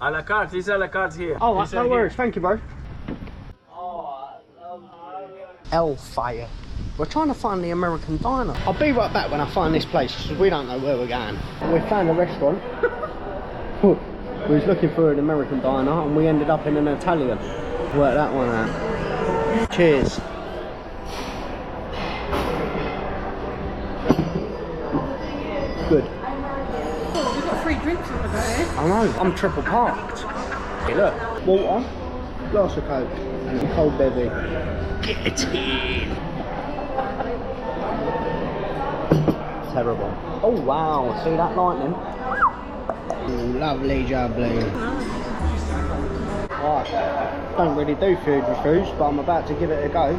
A la carte, it's a la carte here. Oh, It's no here. worries, thank you, bro. Hellfire. We're trying to find the American diner. I'll be right back when I find this place, because we don't know where we're going. We found a restaurant. We was looking for an American diner, and we ended up in an Italian. Work that one out. Cheers. Good. Oh, we've got free drinks on the day. I know, I'm triple parked. Hey, look, water, glass of Coke, and a cold bevy. Get in! Terrible. Oh wow, see that lightning? Ooh, lovely jubbly. Right, don't really do food reviews, but I'm about to give it a go.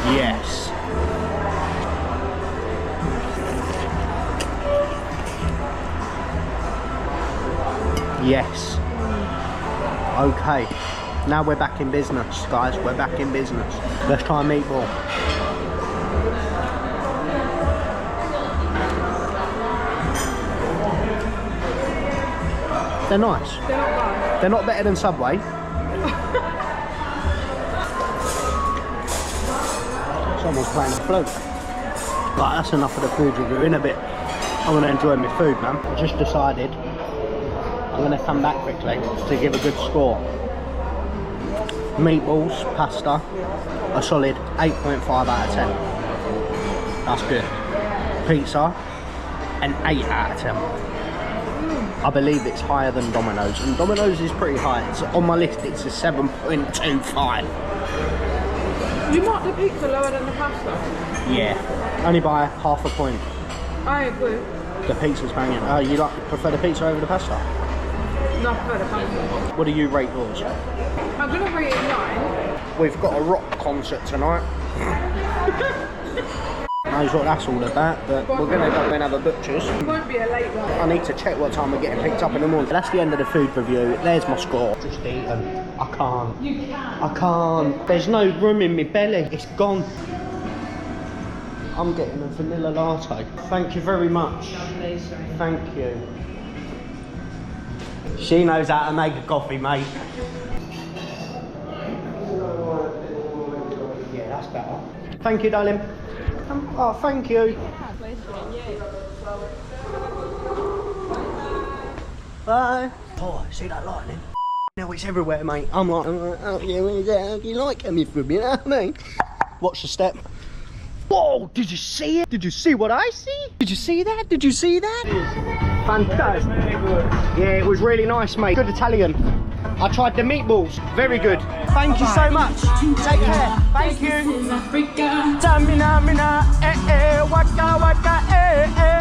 Yes. Yes. Okay. Now we're back in business, guys. We're back in business. Let's try a meatball. They're nice. They're not bad. They're not better than Subway. Someone's playing a flute. Right, that's enough of the food review. In a bit, I want to enjoy my food, man. I just decided I'm going to come back quickly to give a good score. Meatballs, pasta, a solid 8.5 out of 10. That's good. Pizza, an 8 out of 10. I believe it's higher than Domino's, and Domino's is pretty high. It's on my list, it's a 7.25. You marked the pizza lower than the pasta. Yeah, only by half a point. I agree. The pizza's banging. You prefer the pizza over the pasta? No, I prefer the pasta. What do you rate yours? I'm gonna rate it 9. We've got a rock concert tonight. Knows what that's all about, but we're going to go and have a butcher's. It won't be a late one. I need to check what time we're getting picked up in the morning. That's the end of the food review. There's my score. Just eaten. I can't. You can. I can't. There's no room in my belly. It's gone. I'm getting a vanilla latte. Thank you very much. Thank you. She knows how to make a coffee, mate. Yeah, that's better. Thank you, darling. Oh, thank you. Bye. Oh, see that lightning? Now it's everywhere, mate. I'm like, oh yeah, where's that? You like coming from, you know what I mean? Watch the step. Whoa, did you see it? Did you see what I see? Did you see that? Did you see that? Fantastic. Yeah, it was really nice, mate. Good Italian. I tried the meatballs. Very good. Thank you so much. Take care. Thank you.